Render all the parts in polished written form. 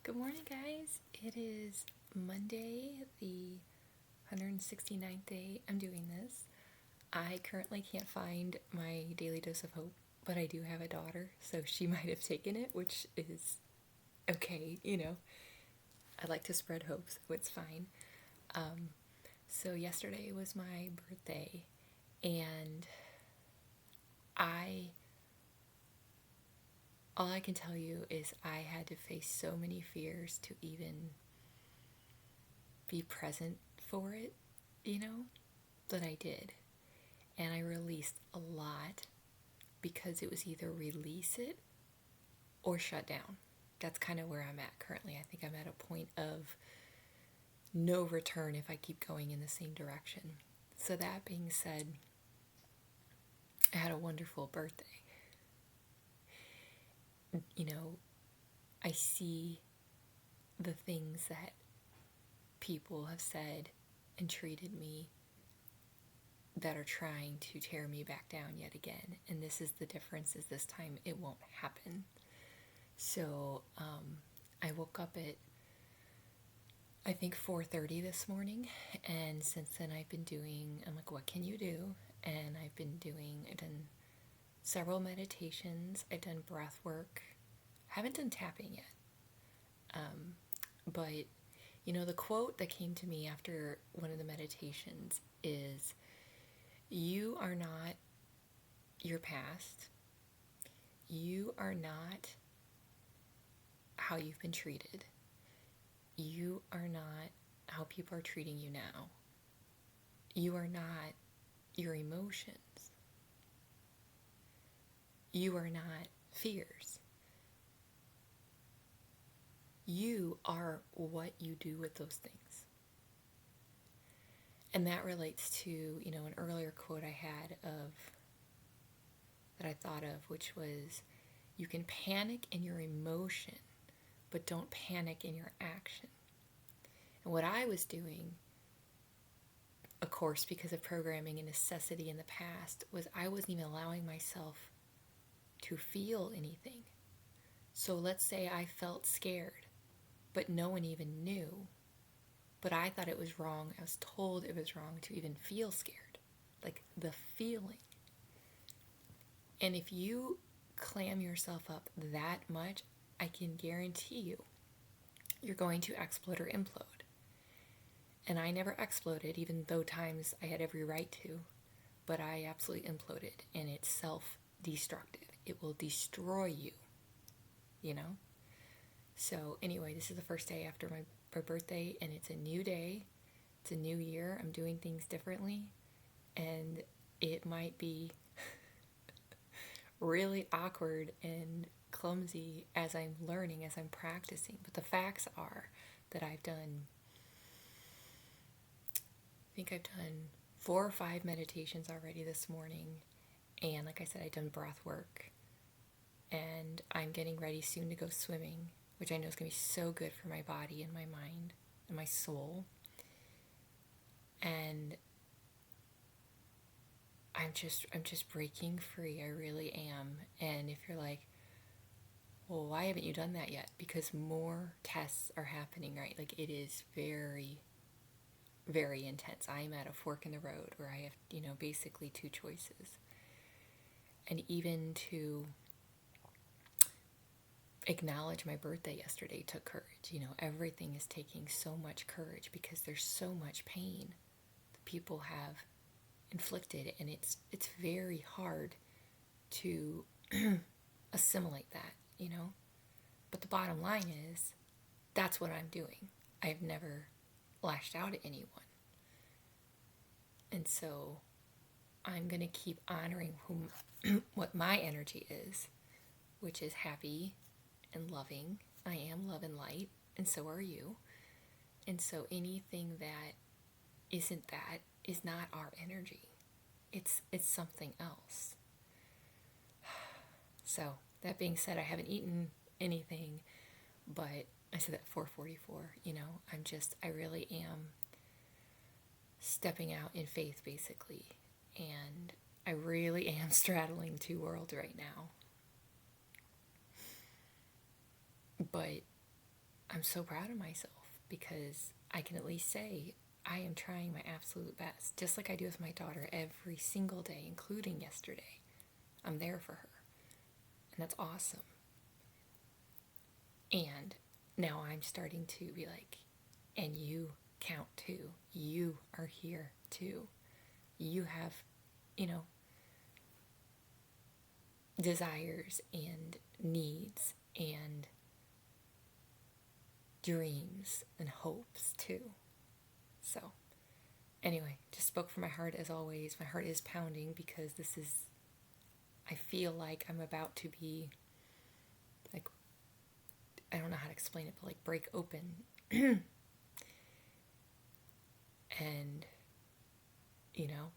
Good morning, guys. It is Monday, the 169th day I'm doing this. I currently can't find my daily dose of hope, but I do have a daughter, so she might have taken it, which is okay. I like to spread hope, so it's fine. So yesterday was my birthday, and I all I can tell you is I had to face so many fears to even be present for it, that I did. And I released a lot because it was either release it or shut down. That's kind of where I'm at currently. I think I'm at a point of no return if I keep going in the same direction. So, that being said, I had a wonderful birthday. I see the things that people have said and treated me that are trying to tear me back down yet again. And this is the difference, is this time it won't happen. So I woke up at, I think, 4:30 this morning. And since then I'm like, what can you do? And I've done several meditations. I've done breath work. Haven't done tapping yet. But, the quote that came to me after one of the meditations is, you are not your past. You are not how you've been treated. You are not how people are treating you now. You are not your emotions. You are not fears. You are what you do with those things. And that relates to, an earlier quote I had that I thought of, which was, you can panic in your emotion, but don't panic in your action. And what I was doing, of course, because of programming and necessity in the past, was I wasn't even allowing myself to feel anything. So let's say I felt scared, but no one even knew. But I thought it was wrong. I was told it was wrong to even feel scared. Like the feeling. And if you clam yourself up that much, I can guarantee you're going to explode or implode. And I never exploded, even though times I had every right to. But I absolutely imploded, and it's self-destructive. It will destroy you. So anyway, this is the first day after my birthday, and it's a new day. It's a new year. I'm doing things differently, and it might be really awkward and clumsy as I'm learning, as I'm practicing. But the facts are that I think I've done 4 or 5 meditations already this morning. And like I said, I've done breath work. And I'm getting ready soon to go swimming, which I know is going to be so good for my body and my mind and my soul. And I'm just breaking free. I really am. And if you're like, well, why haven't you done that yet? Because more tests are happening, right? Like, it is very, very intense. I'm at a fork in the road where I have, basically 2 choices. And even to acknowledge my birthday yesterday took courage. Everything is taking so much courage because there's so much pain that people have inflicted, and it's very hard to assimilate that. But the bottom line is, that's what I'm doing. I've never lashed out at anyone. And so I'm going to keep honoring what my energy is, which is happy and loving. I am love and light, and so are you. And so anything that isn't that is not our energy. It's something else. So that being said, I haven't eaten anything, but I said that 4:44. I really am stepping out in faith, basically, and I really am straddling 2 worlds right now. But I'm so proud of myself because I can at least say I am trying my absolute best, just like I do with my daughter every single day, including yesterday. I'm there for her, and that's awesome. And now I'm starting to be like, and you count too. You are here too. You have, you know, desires and needs and dreams and hopes too. So, anyway, just spoke from my heart as always. My heart is pounding because I feel like I'm about to be, like, I don't know how to explain it, but like break open. And, you know,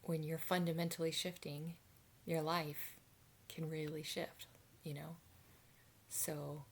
when you're fundamentally shifting, your life can really shift, you know? So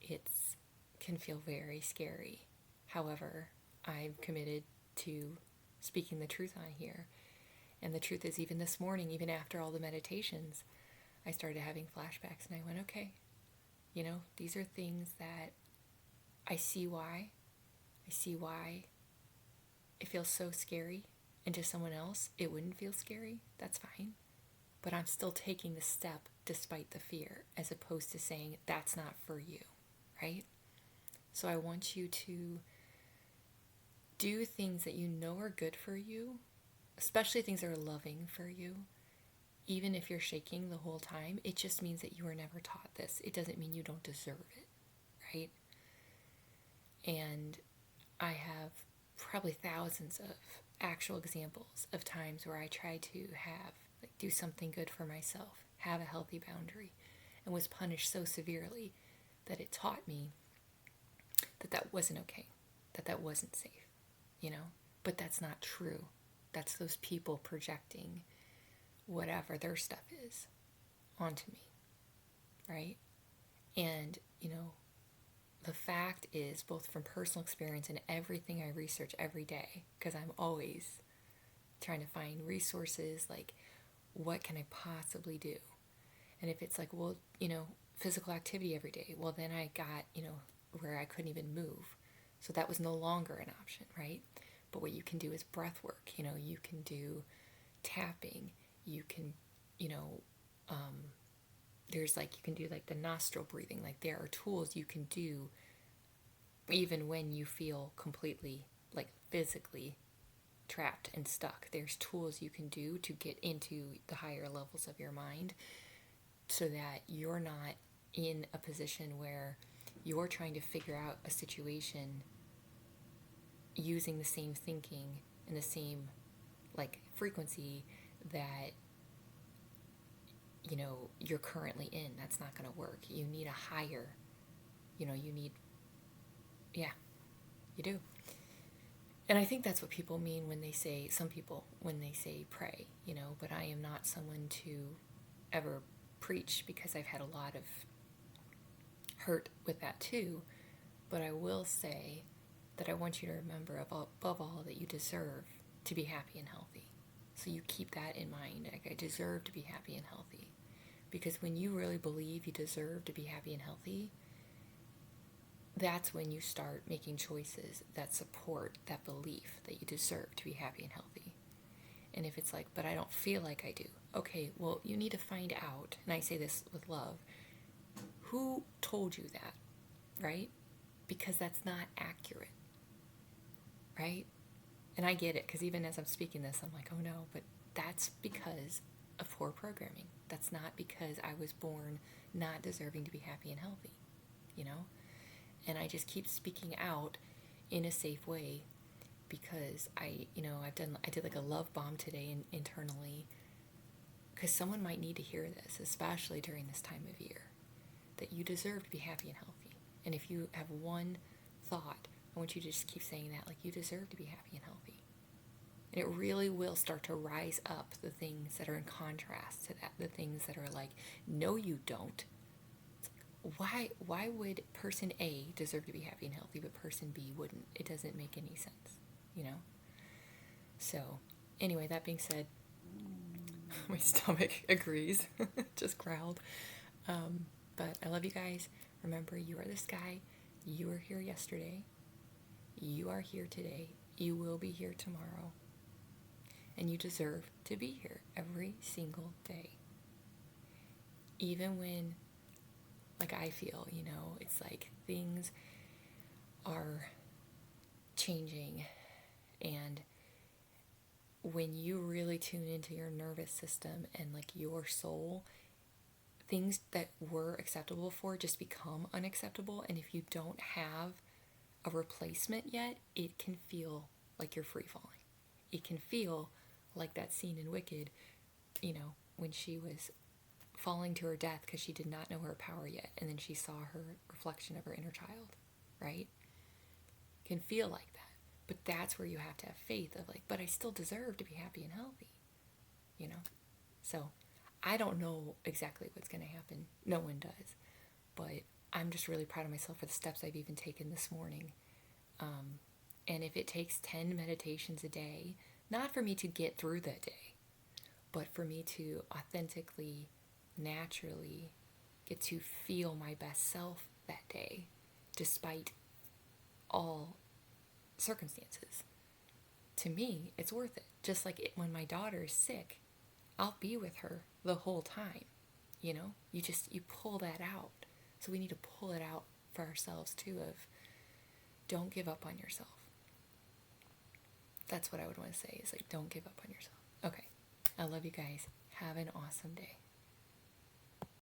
it's can feel very scary. However, I'm committed to speaking the truth on here. And the truth is, even this morning, even after all the meditations, I started having flashbacks and I went, okay, you know, these are things that I see why. I see why it feels so scary. And to someone else, it wouldn't feel scary. That's fine. But I'm still taking the step despite the fear, as opposed to saying that's not for you, right? So I want you to do things that you know are good for you, especially things that are loving for you. Even if you're shaking the whole time, it just means that you were never taught this. It doesn't mean you don't deserve it, right? And I have probably thousands of actual examples of times where I tried to do something good for myself, have a healthy boundary, and was punished so severely that it taught me that wasn't okay, that wasn't safe, you know? But that's not true. That's those people projecting whatever their stuff is onto me, right? And, you know, the fact is, both from personal experience and everything I research every day, because I'm always trying to find resources, like, what can I possibly do? And if it's like, well, you know, physical activity every day, well, then I got, you know, where I couldn't even move. So that was no longer an option, right? But what you can do is breath work. You know, you can do tapping. You can, you know, there's like, you can do like the nostril breathing. Like, there are tools you can do even when you feel completely, like, physically trapped and stuck. There's tools you can do to get into the higher levels of your mind so that you're not in a position where you're trying to figure out a situation using the same thinking and the same, like, frequency that, you know, you're currently in. That's not going to work. You need a higher, you know, yeah, you do. And I think that's what people mean when they say, some people, when they say pray, you know, but I am not someone to ever preach because I've had a lot of hurt with that too. But I will say that I want you to remember, above all, that you deserve to be happy and healthy. So you keep that in mind. Like, I deserve to be happy and healthy. Because when you really believe you deserve to be happy and healthy, that's when you start making choices that support that belief that you deserve to be happy and healthy. And if it's like, but I don't feel like I do. Okay, well, you need to find out, and I say this with love, who told you that, right? Because that's not accurate, right? And I get it, because even as I'm speaking this, I'm like, oh no, but that's because of poor programming. That's not because I was born not deserving to be happy and healthy, you know? And I just keep speaking out in a safe way because I did like a love bomb today internally, because someone might need to hear this, especially during this time of year, that you deserve to be happy and healthy. And if you have one thought, I want you to just keep saying that, like, you deserve to be happy and healthy. And it really will start to rise up the things that are in contrast to that, the things that are like, no, you don't. Why would person A deserve to be happy and healthy, but person B wouldn't? It doesn't make any sense, you know? So, anyway, that being said, my stomach agrees, just growled. But I love you guys. Remember, you are the sky, You were here yesterday. You are here today. You will be here tomorrow. And you deserve to be here every single day. Even when, like, I feel, it's like things are changing, and when you really tune into your nervous system and like your soul, things that were acceptable before just become unacceptable. And if you don't have a replacement yet, it can feel like you're free falling. It can feel like that scene in Wicked, when she was falling to her death because she did not know her power yet, and then she saw her reflection of her inner child, right? It can feel like that. But that's where you have to have faith of like, but I still deserve to be happy and healthy, So I don't know exactly what's going to happen. No one does. But I'm just really proud of myself for the steps I've even taken this morning. And if it takes 10 meditations a day, not for me to get through the day, but for me to authentically, naturally get to feel my best self that day, despite all circumstances. To me, it's worth it. Just like when my daughter is sick, I'll be with her the whole time. You pull that out. So we need to pull it out for ourselves too, of don't give up on yourself. That's what I would want to say, is like, don't give up on yourself. Okay. I love you guys. Have an awesome day.